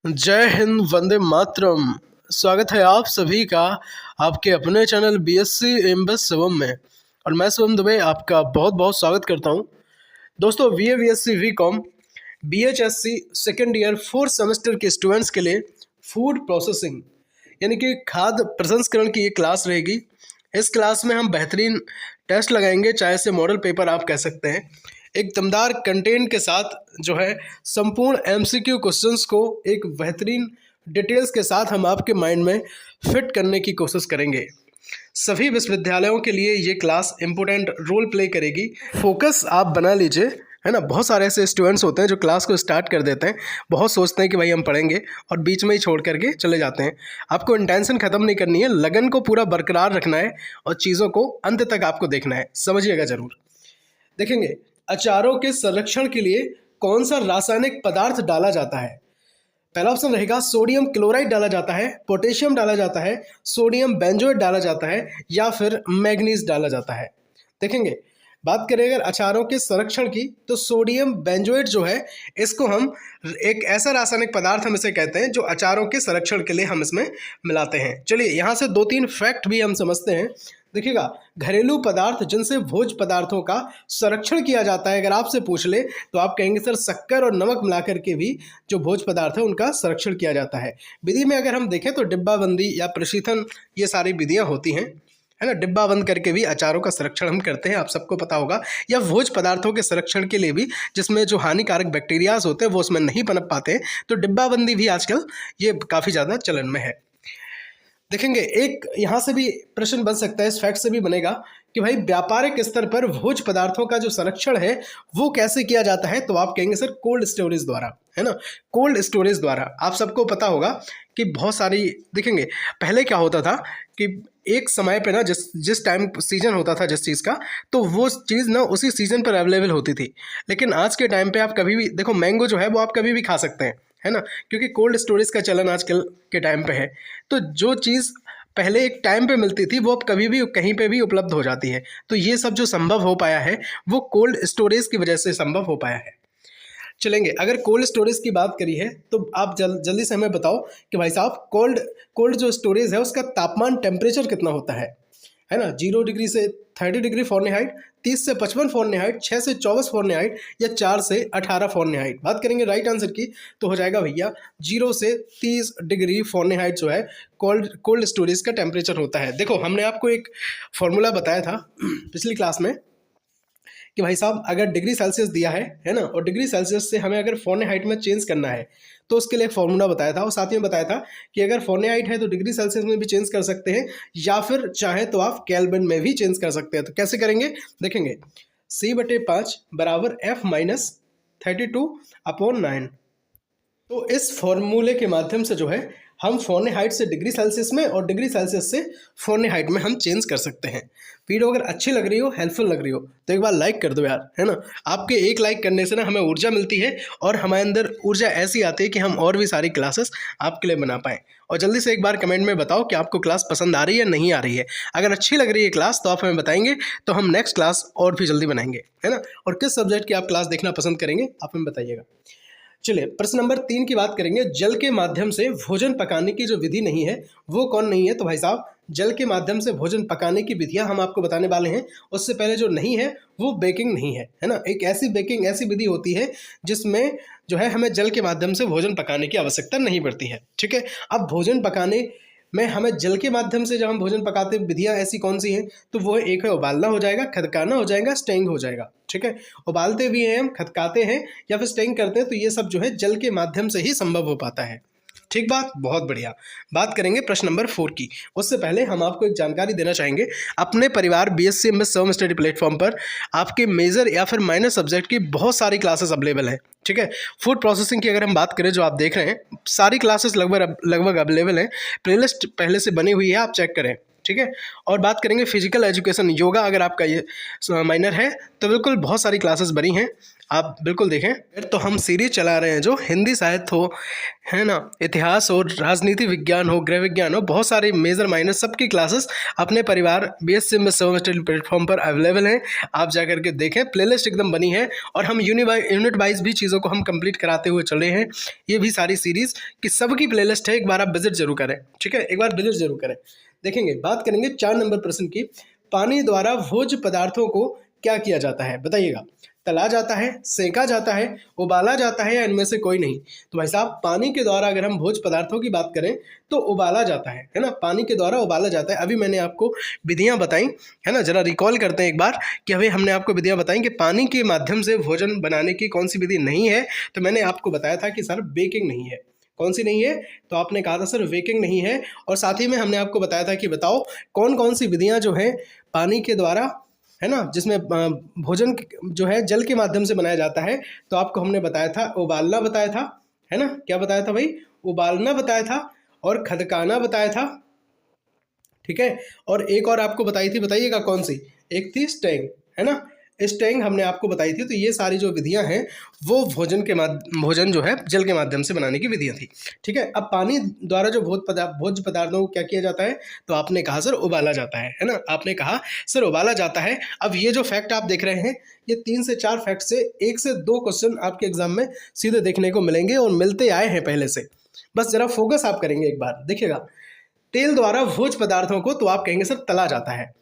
जय हिंद, वंदे मातरम। स्वागत है आप सभी का आपके अपने चैनल बीएससी एमबीए शिवम में। और मैं शिवम दुबे आपका बहुत बहुत स्वागत करता हूं। दोस्तों, बीएससी बीकॉम बीएचएससी सेकेंड ईयर फोर्थ सेमेस्टर के स्टूडेंट्स के लिए फूड प्रोसेसिंग यानी कि खाद्य प्रसंस्करण की ये क्लास रहेगी। इस क्लास में हम बेहतरीन टेस्ट लगाएंगे, चाहे से मॉडल पेपर आप कह सकते हैं, एक दमदार कंटेंट के साथ जो है संपूर्ण एमसीक्यू क्वेश्चंस को एक बेहतरीन डिटेल्स के साथ हम आपके माइंड में फिट करने की कोशिश करेंगे। सभी विश्वविद्यालयों के लिए ये क्लास इम्पोर्टेंट रोल प्ले करेगी। फोकस आप बना लीजिए, है ना। बहुत सारे ऐसे स्टूडेंट्स होते हैं जो क्लास को स्टार्ट कर देते हैं, बहुत सोचते हैं कि भाई हम पढ़ेंगे और बीच में ही छोड़ करके चले जाते हैं। आपको इंटेंशन ख़त्म नहीं करनी है, लगन को पूरा बरकरार रखना है और चीज़ों को अंत तक आपको देखना है। समझिएगा ज़रूर। देखेंगे, अचारों के संरक्षण के लिए कौन सा रासायनिक पदार्थ डाला जाता है। पहला ऑप्शन रहेगा सोडियम क्लोराइड डाला जाता है, पोटेशियम डाला जाता है, सोडियम बेंजोएट डाला जाता है या फिर मैग्नीज डाला जाता है। देखेंगे, बात करें अगर अचारों के संरक्षण की, तो सोडियम बेंजोएट जो है इसको हम एक ऐसा रासायनिक पदार्थ हम इसे कहते हैं जो अचारों के संरक्षण के लिए हम इसमें मिलाते हैं। चलिए यहाँ से 2-3 फैक्ट भी हम समझते हैं। देखिएगा, घरेलू पदार्थ जिनसे भोज पदार्थों का संरक्षण किया जाता है, अगर आपसे पूछ ले तो आप कहेंगे सर शक्कर और नमक मिलाकर के भी जो भोज पदार्थ है उनका संरक्षण किया जाता है। विधि में अगर हम देखें तो डिब्बाबंदी या प्रशीतन, ये सारी विधियां होती हैं, है ना। डिब्बा बंद करके भी अचारों का संरक्षण हम करते हैं, आप सबको पता होगा। या भोज पदार्थों के संरक्षण के लिए भी, जिसमें जो हानिकारक बैक्टीरियाज होते हैं वो उसमें नहीं पनप पाते, तो डिब्बाबंदी भी आजकल ये काफ़ी ज़्यादा चलन में है। देखेंगे, एक यहाँ से भी प्रश्न बन सकता है, इस फैक्ट से भी बनेगा कि भाई व्यापारिक स्तर पर भोज पदार्थों का जो संरक्षण है वो कैसे किया जाता है, तो आप कहेंगे सर कोल्ड स्टोरेज द्वारा, है ना। कोल्ड स्टोरेज द्वारा आप सबको पता होगा कि बहुत सारी, देखेंगे पहले क्या होता था कि एक समय पे ना जिस टाइम सीजन होता था जिस चीज़ का, तो वो चीज़ ना उसी सीजन पर अवेलेबल होती थी। लेकिन आज के टाइम पे आप कभी भी देखो, मैंगो जो है वो आप कभी भी खा सकते हैं, है ना, क्योंकि कोल्ड स्टोरेज का चलन आजकल के टाइम पे है। तो जो चीज़ पहले एक टाइम पे मिलती थी वो अब कभी भी कहीं पे भी उपलब्ध हो जाती है। तो ये सब जो संभव हो पाया है वो कोल्ड स्टोरेज की वजह से संभव हो पाया है। चलेंगे, अगर कोल्ड स्टोरेज की बात करी है तो आप जल्दी से हमें बताओ कि भाई साहब कोल्ड जो स्टोरेज है उसका तापमान टेम्परेचर कितना होता है ना। 0 डिग्री से 30 डिग्री फ़ारेनहाइट, 30 से 55 फ़ारेनहाइट, 6 से 24 फ़ारेनहाइट या 4 से 18 फ़ारेनहाइट। बात करेंगे राइट आंसर की तो हो जाएगा भैया 0 से 30 डिग्री फ़ारेनहाइट जो है कोल्ड स्टोरेज का टेम्परेचर होता है। देखो, हमने आपको एक फॉर्मूला बताया था पिछली क्लास में कि भाई साहब अगर डिग्री सेल्सियस दिया है ना, और डिग्री सेल्सियस से हमें अगर फ़ारेनहाइट में चेंज करना है तो उसके लिए एक फॉर्मूला बताया था, और साथ में बताया था कि अगर फ़ारेनहाइट है तो डिग्री सेल्सियस में भी चेंज कर सकते हैं, या फिर चाहे तो आप केल्विन में भी चेंज कर सकते हैं। तो कैसे करेंगे, देखेंगे C/5 बराबर F-32/9। तो इस फॉर्मूले के माध्यम से जो है हम फ़ारेनहाइट से डिग्री सेल्सियस में और डिग्री सेल्सियस से फ़ारेनहाइट में हम चेंज कर सकते हैं। वीडियो अगर अच्छी लग रही हो, हेल्पफुल लग रही हो, तो एक बार लाइक कर दो यार, है ना। आपके एक लाइक करने से ना हमें ऊर्जा मिलती है और हमारे अंदर ऊर्जा ऐसी आती है कि हम और भी सारी क्लासेस आपके लिए बना पाएँ। और जल्दी से एक बार कमेंट में बताओ कि आपको क्लास पसंद आ रही है नहीं आ रही है। अगर अच्छी लग रही है क्लास तो आप हमें बताएंगे, तो हम नेक्स्ट क्लास और भी जल्दी बनाएंगे, है ना। और किस सब्जेक्ट की आप क्लास देखना पसंद करेंगे आप हमें बताइएगा। चलिए, प्रश्न नंबर 3 की बात करेंगे। जल के माध्यम से भोजन पकाने की जो विधि नहीं है वो कौन नहीं है, तो भाई साहब जल के माध्यम से भोजन पकाने की विधियां हम आपको बताने वाले हैं। उससे पहले जो नहीं है वो बेकिंग नहीं है ना। एक ऐसी विधि होती है जिसमें जो है हमें जल के माध्यम से भोजन पकाने की आवश्यकता नहीं पड़ती है, ठीक है। अब भोजन पकाने में हमें जल के माध्यम से जब हम भोजन पकाते हैं, विधियाँ ऐसी कौन सी हैं, तो वो एक है उबालना हो जाएगा, खदकाना हो जाएगा, स्टेइंग हो जाएगा, ठीक है। उबालते भी हैं हम, खदकाते हैं या फिर स्टेइंग करते हैं, तो ये सब जो है जल के माध्यम से ही संभव हो पाता है। ठीक बात, बहुत बढ़िया। बात करेंगे प्रश्न नंबर 4 की। उससे पहले हम आपको एक जानकारी देना चाहेंगे। अपने परिवार BSc MS Shivam study platform पर आपके मेजर या फिर माइनर सब्जेक्ट की बहुत सारी क्लासेस अवेलेबल है, ठीक है। फूड प्रोसेसिंग की अगर हम बात करें, जो आप देख रहे हैं सारी क्लासेस लगभग अवेलेबल हैं। प्लेलिस्ट पहले से बनी हुई है, आप चेक करें, ठीक है। और बात करेंगे फिजिकल एजुकेशन, योगा अगर आपका ये माइनर है तो बिल्कुल बहुत सारी क्लासेस बनी हैं, आप बिल्कुल देखें। तो हम सीरीज चला रहे हैं जो हिंदी साहित्य हो, है ना, इतिहास हो, राजनीति विज्ञान हो, गृह विज्ञान हो, बहुत सारी मेजर माइनर सबकी क्लासेस अपने परिवार BSc में सेमेस्टर प्लेटफॉर्म पर अवेलेबल हैं। आप जा करके देखें, प्लेलिस्ट एकदम बनी है और हम यूनिट वाइज भी चीज़ों को हम कंप्लीट कराते हुए चले हैं। ये भी सारी सीरीज़ की सबकी प्लेलिस्ट है, एक बार आप विजिट जरूर करें, ठीक है, एक बार विजिट जरूर करें। देखेंगे, बात करेंगे 4 नंबर प्रश्न की, पानी द्वारा भोज्य पदार्थों को क्या किया जाता है, बताइएगा। तला जाता है, सेका जाता है, उबाला जाता है या इनमें से कोई नहीं। तो भाई साहब, पानी के द्वारा अगर हम भोज्य पदार्थों की बात करें तो उबाला जाता है ना, पानी के द्वारा उबाला जाता है। अभी मैंने आपको विधियां बताई, है ना, जरा रिकॉल करते हैं एक बार कि अभी हमने आपको विधियां बताई कि पानी के माध्यम से भोजन बनाने की कौन सी विधि नहीं है। तो मैंने आपको बताया था कि सर बेकिंग नहीं है। कौन सी नहीं है? तो आपने कहा था सर बेकिंग नहीं है। और साथ ही में हमने आपको बताया था कि बताओ कौन कौन सी विधियां जो है पानी के द्वारा, है ना, जिसमें भोजन जो है जल के माध्यम से बनाया जाता है। तो आपको हमने बताया था, उबालना बताया था, है ना, क्या बताया था भाई? उबालना बताया था और खदकाना बताया था, ठीक है। और एक और आपको बताई थी, बताइएगा कौन सी? एक थी स्टेंग, है ना, स्टेंग हमने आपको बताई थी। तो ये सारी जो विधियां हैं वो भोजन जो है जल के माध्यम से बनाने की विधियां थी, ठीक है। अब पानी द्वारा जो भोज्य पदार्थों को क्या किया जाता है? तो आपने कहा सर उबाला जाता है ना, आपने कहा सर उबाला जाता है। अब ये जो फैक्ट आप देख रहे हैं, ये 3 से 4 फैक्ट से 1 से 2 क्वेश्चन आपके एग्जाम में सीधे देखने को मिलेंगे और मिलते आए हैं पहले से। बस जरा फोकस आप करेंगे एक बार, देखिएगा। तेल द्वारा भोज्य पदार्थों को, तो आप कहेंगे सर तला जाता है।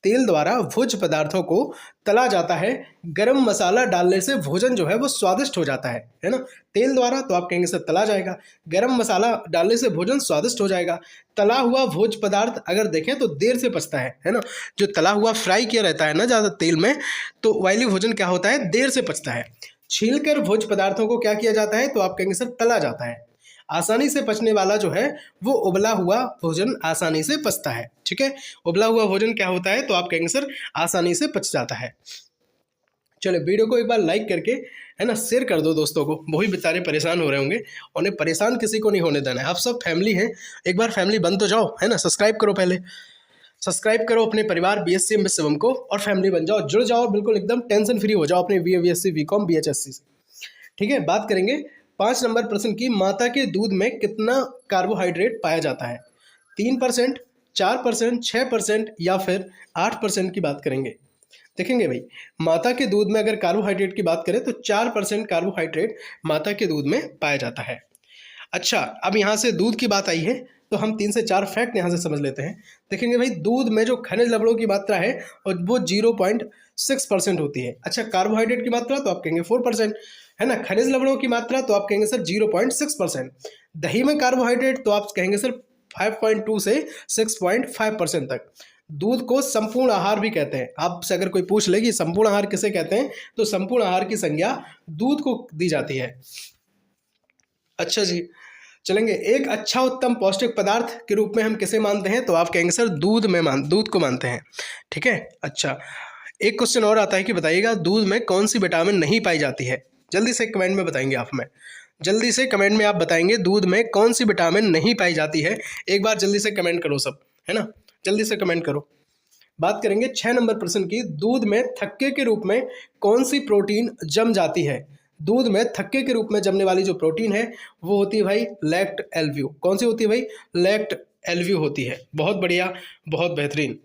तेल द्वारा भोज्य पदार्थों को तला जाता है। गरम मसाला डालने से भोजन जो है वो स्वादिष्ट हो जाता है ना। तेल द्वारा, तो आप कहेंगे सर तला जाएगा। गरम मसाला डालने से भोजन स्वादिष्ट हो जाएगा। तला हुआ भोज्य पदार्थ अगर देखें तो देर से पचता है ना। जो तला हुआ फ्राई किया रहता है ना ज़्यादा तेल में, तो ऑयली भोजन क्या होता है? देर से पचता है। छीलकर भोज्य पदार्थों को क्या किया जाता है? तो आप कहेंगे सर तला जाता है। आसानी से पचने वाला जो है वो उबला हुआ भोजन आसानी से पचता है, ठीक है। उबला हुआ भोजन क्या होता है? तो आप कहेंगे सर आसानी से पच जाता है। चलो वीडियो को एक बार लाइक करके, है ना, शेयर कर दो दोस्तों को, वो भी बेचारे परेशान हो रहे होंगे। उन्हें परेशान किसी को नहीं होने देना है। आप सब फैमिली हैं, एक बार फैमिली बन तो जाओ, है ना। सब्सक्राइब करो, पहले सब्सक्राइब करो अपने परिवार BSc एमएस शिवम को और फैमिली बन जाओ, जुड़ जाओ, बिल्कुल एकदम टेंशन फ्री हो जाओ अपने BSc BCom BHSC से, ठीक है। बात करेंगे 5 नंबर प्रश्न की, माता के दूध में कितना कार्बोहाइड्रेट पाया जाता है? 3%, 4%, 6% या फिर 8% की बात करेंगे। देखेंगे भाई, माता के दूध में अगर कार्बोहाइड्रेट की बात करें तो 4% कार्बोहाइड्रेट माता के दूध में पाया जाता है। अच्छा, अब यहाँ से दूध की बात आई है तो हम 3 से 4 फैक्ट यहाँ से समझ लेते हैं। देखेंगे भाई, दूध में जो खनिज लवणों की मात्रा है और वो 0.6% होती है। अच्छा, कार्बोहाइड्रेट की मात्रा तो आप कहेंगे 4%, है ना। खनिज लवणों की मात्रा तो आप कहेंगे सर 0.6%। दही में कार्बोहाइड्रेट तो आप कहेंगे सर 5.2 से 6.5% तक। दूध को संपूर्ण आहार भी कहते हैं। आपसे अगर कोई पूछ ले कि संपूर्ण आहार किसे कहते हैं, तो संपूर्ण आहार की संज्ञा दूध को दी जाती है। अच्छा जी, चलेंगे। एक अच्छा उत्तम पौष्टिक पदार्थ के रूप में हम किसे मानते हैं? तो आप कहेंगे सर दूध को मानते हैं, ठीक है। अच्छा, एक क्वेश्चन और आता है कि बताइएगा दूध में कौन सी विटामिन नहीं पाई जाती है? जल्दी से कमेंट में बताएंगे आप, हमें जल्दी से कमेंट में आप बताएंगे दूध में कौन सी विटामिन नहीं पाई जाती है। एक बार जल्दी से कमेंट करो सब, है ना, जल्दी से कमेंट करो। बात करेंगे 6 नंबर प्रश्न की, दूध में थक्के के रूप में कौन सी प्रोटीन जम जाती है? दूध में थक्के के रूप में जमने वाली जो प्रोटीन है वो होती है भाई लैक्ट एल्व्यू। कौन सी होती है भाई? लैक्ट एल्व्यू होती है। बहुत बढ़िया, बहुत बेहतरीन।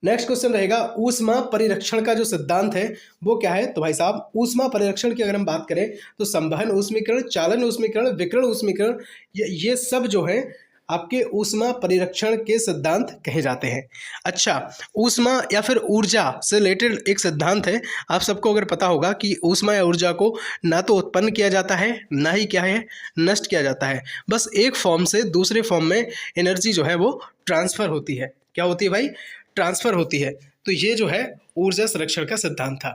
नेक्स्ट क्वेश्चन रहेगा, ऊष्मा परिरक्षण का जो सिद्धांत है वो क्या है? तो भाई साहब, ऊष्मा परिरक्षण की अगर हम बात करें तो संवहन ऊष्मीकरण, चालन ऊष्मीकरण, विकिरण ऊष्मीकरण, ये सब जो है आपके ऊष्मा परिरक्षण के सिद्धांत कहे जाते हैं। अच्छा, ऊष्मा या फिर ऊर्जा से रिलेटेड एक सिद्धांत है। आप सबको अगर पता होगा कि ऊष्मा या ऊर्जा को ना तो उत्पन्न किया जाता है ना ही क्या है नष्ट किया जाता है, बस एक फॉर्म से दूसरे फॉर्म में एनर्जी जो है वो ट्रांसफर होती है। क्या होती है भाई? ट्रांसफर होती है। तो ये जो है ऊर्जा संरक्षण का सिद्धांत था।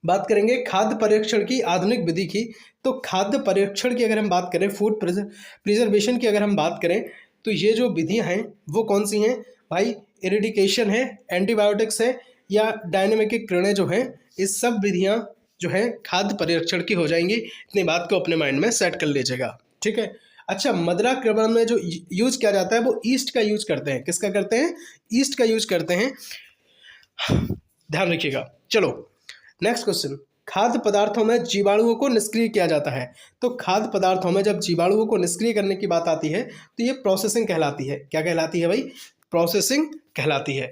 बात करेंगे खाद्य परिरक्षण की आधुनिक विधि की। तो खाद्य परिरक्षण की अगर हम बात करें, फूड प्रिजर्वेशन की अगर हम बात करें, तो ये जो विधियां हैं वो कौन सी हैं भाई? इरिडिकेशन है, एंटीबायोटिक्स है या डायनेमिक किरणें जो हैं, इस सब विधियां जो है खाद्य परिरक्षण की हो जाएंगी। इतनी बात को अपने माइंड में सेट कर लीजिएगा, ठीक है। अच्छा, मदराक्रमण में जो यूज किया जाता है वो ईस्ट का यूज करते हैं। किसका करते हैं? ईस्ट का यूज करते हैं, ध्यान रखिएगा। चलो नेक्स्ट क्वेश्चन, खाद्य पदार्थों में जीवाणुओं को निष्क्रिय किया जाता है। तो खाद्य पदार्थों में जब जीवाणुओं को निष्क्रिय करने की बात आती है तो ये प्रोसेसिंग कहलाती है। क्या कहलाती है भाई? प्रोसेसिंग कहलाती है।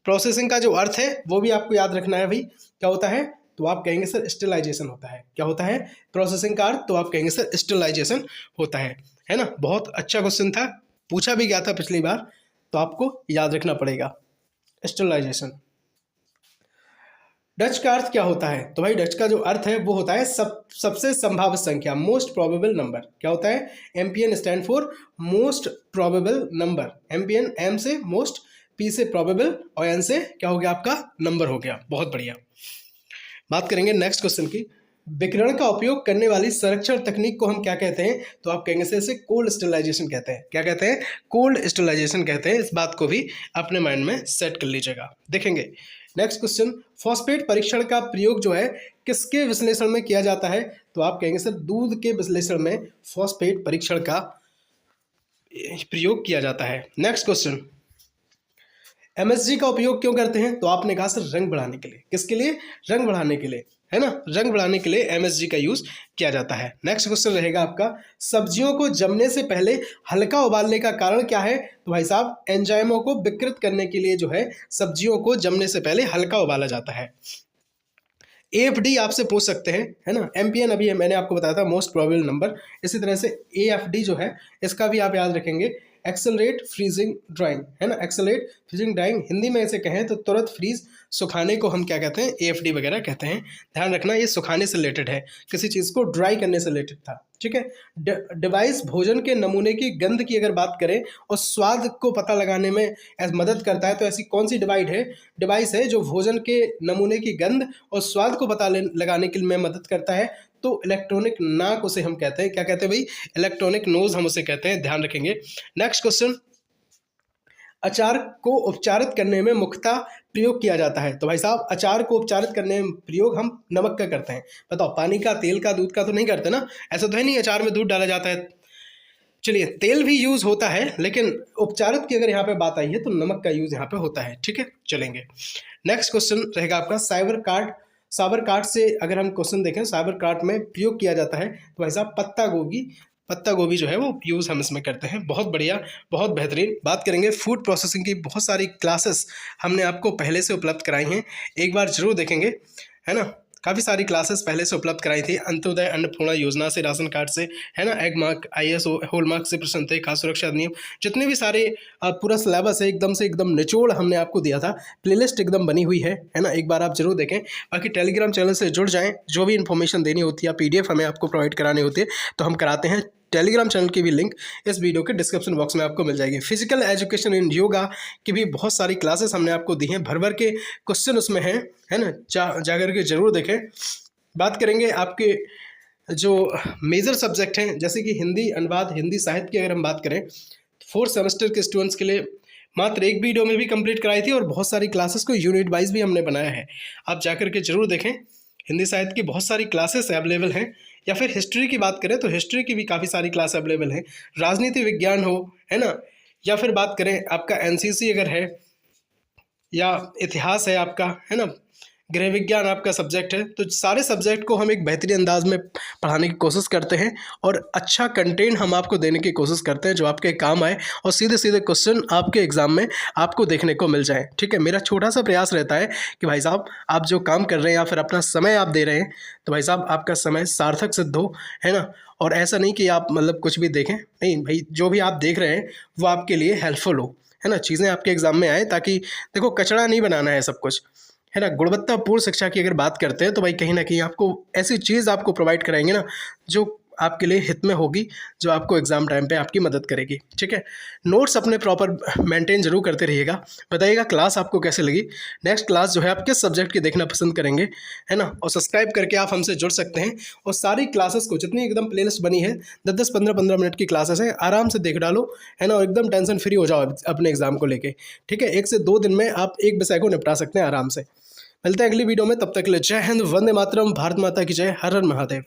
प्रोसेसिंग का जो अर्थ है वो भी आपको याद रखना है भाई। क्या होता है? तो आप कहेंगे सर स्टेरिलाइजेशन होता है। क्या होता है प्रोसेसिंग का अर्थ? तो आप कहेंगे सर स्टेरिलाइजेशन होता है ना। बहुत अच्छा क्वेश्चन था, पूछा भी गया था पिछली बार, तो आपको याद रखना पड़ेगा स्टेरिलाइजेशन। डच का अर्थ क्या होता है? तो भाई डच का जो अर्थ है वो होता है सबसे संभावित संख्या, मोस्ट प्रोबेबल नंबर। क्या होता है? MPN stands for most probable number. MPN, M से मोस्ट, पी से प्रोबेबल और एन से क्या हो गया आपका? नंबर हो गया। बहुत बढ़िया। बात करेंगे नेक्स्ट क्वेश्चन की, विकिरण का उपयोग करने वाली संरक्षण तकनीक को हम क्या कहते हैं? तो आप कहेंगे इसे कोल्ड स्टेरिलाइजेशन कहते हैं। क्या कहते हैं? कोल्ड स्टेरिलाइजेशन कहते हैं। इस बात को भी अपने माइंड में सेट कर लीजिएगा। देखेंगे नेक्स्ट क्वेश्चन, फॉस्फेट परीक्षण का प्रयोग जो है किसके विश्लेषण में किया जाता है? तो आप कहेंगे सर दूध के विश्लेषण में फॉस्फेट परीक्षण का प्रयोग किया जाता है। नेक्स्ट क्वेश्चन, एमएसजी का उपयोग क्यों करते हैं? तो आपने कहा सर रंग बढ़ाने के लिए। किसके लिए? रंग बढ़ाने के लिए, है ना। रंग बढ़ाने के लिए एमएसजी का यूज किया जाता है। नेक्स्ट क्वेश्चन रहेगा आपका, सब्जियों को जमने से पहले हल्का उबालने का कारण क्या है? तो भाई साहब एंजाइमों को विकृत करने के लिए जो है सब्जियों को जमने से पहले हल्का उबाला जाता है। एएफडी आपसे पूछ सकते हैं, है ना। एमपीएन अभी मैंने आपको बताया था मोस्ट प्रोबेबल नंबर। इसी तरह से एएफडी जो है इसका भी आप याद रखेंगे, एक्सेलरेट फ्रीजिंग ड्राइंग, है ना। एक्सेलरेट फ्रीजिंग ड्राइंग, हिंदी में इसे कहें तो तुरंत फ्रीज सुखाने को हम क्या कहते हैं? एएफडी वगैरह कहते हैं। ध्यान रखना ये सुखाने से रिलेटेड है, किसी चीज़ को ड्राई करने से रिलेटेड था, ठीक है। डिवाइस भोजन के नमूने की गंध की अगर बात करें और स्वाद को पता लगाने में मदद करता है, तो ऐसी कौन सी डिवाइस है जो भोजन के नमूने की गंध और स्वाद को पता लगाने के लिए मदद करता है? तो इलेक्ट्रॉनिक नाक उसे हम कहते हैं। क्या कहते हैं भाई? इलेक्ट्रॉनिक नोज हम उसे कहते हैं। ध्यान रखेंगे। नेक्स्ट क्वेश्चन, अचार को उपचारित करने में मुख्यतः प्रयोग किया जाता है। तो भाई साहब अचार को उपचारित करने में प्रयोग हम नमक का करते हैं। बताओ, पानी का, तेल का, दूध का तो नहीं करते ना। ऐसा तो है नहीं अचार में दूध डाला जाता है। चलिए, तेल भी यूज होता है, लेकिन उपचारित की अगर यहाँ पे बात आई है तो नमक का यूज यहाँ पे होता है, ठीक है। चलेंगे नेक्स्ट क्वेश्चन रहेगा आपका, साबर कार्ट से अगर हम क्वेश्चन देखें, साबर कार्ट में प्रयोग किया जाता है तो भाई साहब पत्ता गोभी जो है वो यूज़ हम इसमें करते हैं। बहुत बढ़िया, बहुत बेहतरीन। बात करेंगे फूड प्रोसेसिंग की, बहुत सारी क्लासेस हमने आपको पहले से उपलब्ध कराई हैं, एक बार जरूर देखेंगे, है ना। काफ़ी सारी क्लासेस पहले से उपलब्ध कराई थी, अंत्योदय अन्नपूर्णा योजना से, राशन कार्ड से, है ना, Agmark, ISO hallmark से प्रश्न थे, खाद्य सुरक्षा अधिनियम, जितने भी सारे पूरा सिलेबस है एकदम निचोड़ हमने आपको दिया था। प्लेलिस्ट एकदम बनी हुई है ना, एक बार आप जरूर देखें। बाकी टेलीग्राम चैनल से जुड़ जाएं, जो भी इन्फॉर्मेशन देनी होती है, पीडीएफ हमें आपको प्रोवाइड करानी होती है तो हम कराते हैं। टेलीग्राम चैनल की भी लिंक इस वीडियो के डिस्क्रिप्शन बॉक्स में आपको मिल जाएगी। फिजिकल एजुकेशन इन योगा की भी बहुत सारी क्लासेस हमने आपको दी हैं, भर के क्वेश्चन उसमें हैं, है ना, जाकर के जरूर देखें। बात करेंगे आपके जो मेजर सब्जेक्ट हैं, जैसे कि हिंदी अनुवाद, हिंदी साहित्य की अगर हम बात करें, 4th सेमेस्टर के स्टूडेंट्स के लिए मात्र एक वीडियो में भी कंप्लीट कराई थी और बहुत सारी क्लासेस को यूनिट वाइज भी हमने बनाया है, आप जाकर के जरूर देखें। हिंदी साहित्य की बहुत सारी क्लासेस अवेलेबल हैं, या फिर हिस्ट्री की बात करें तो हिस्ट्री की भी काफ़ी सारी क्लास अवेलेबल हैं। राजनीति विज्ञान हो, है ना, या फिर बात करें आपका एनसीसी अगर है, या इतिहास है आपका, है ना, गृह विज्ञान आपका सब्जेक्ट है, तो सारे सब्जेक्ट को हम एक बेहतरीन अंदाज में पढ़ाने की कोशिश करते हैं और अच्छा कंटेंट हम आपको देने की कोशिश करते हैं जो आपके काम आए और सीधे सीधे क्वेश्चन आपके एग्जाम में आपको देखने को मिल जाए, ठीक है। मेरा छोटा सा प्रयास रहता है कि भाई साहब आप जो काम कर रहे हैं या फिर अपना समय आप दे रहे हैं, तो भाई साहब आपका समय सार्थक सिद्ध हो, है ना। और ऐसा नहीं कि आप मतलब कुछ भी देखें, नहीं भाई, जो भी आप देख रहे हैं वो आपके लिए हेल्पफुल हो, है ना, चीज़ें आपके एग्जाम में आए, ताकि देखो कचरा नहीं बनाना है सब कुछ, है ना। गुणवत्तापूर्ण शिक्षा की अगर बात करते हैं तो भाई कहीं ना कहीं आपको ऐसी चीज़ आपको प्रोवाइड कराएंगे ना जो आपके लिए हित में होगी, जो आपको एग्जाम टाइम पे आपकी मदद करेगी, ठीक है। नोट्स अपने प्रॉपर मेंटेन जरूर करते रहिएगा। बताइएगा क्लास आपको कैसे लगी। नेक्स्ट क्लास जो है आप किस सब्जेक्ट की देखना पसंद करेंगे, है ना, और सब्सक्राइब करके आप हमसे जुड़ सकते हैं। और सारी क्लासेस को जितनी एकदम प्लेलिस्ट बनी है, 10-10, 15-15 मिनट की क्लासेस हैं, आराम से देख डालो, है ना, और एकदम टेंशन फ्री हो जाओ अपने एग्जाम को लेके, ठीक है। 1 से 2 दिन में आप एक विषय को निपटा सकते हैं आराम से। मिलते हैं अगली वीडियो में, तब तक के लिए जय हिंद, वंदे मातरम, भारत माता की जय, हर हर महादेव।